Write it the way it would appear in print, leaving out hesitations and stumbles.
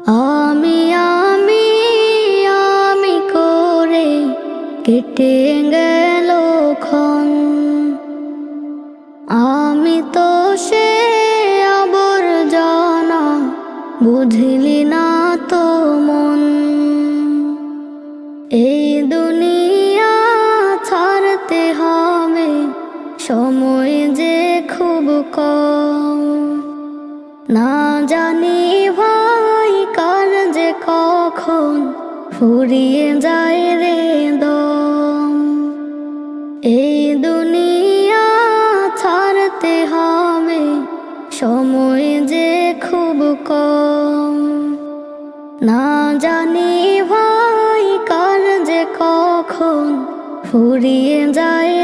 আমি আমি আমি করে কেটে গেল ক্ষণ। আমি তো সে আবর্জনা, বুঝলি না তো মন। এই দুনিয়া ছাড়তে হবে, সময় যে খুব কম। না জানি ভাই কার যে কখন ফুরিয়ে যায় রে দম। এই দুনিয়া ছাড়তে হবে, সময় যে খুব কম। না জানি ভাই কার যে কখন ফুরিয়ে যায়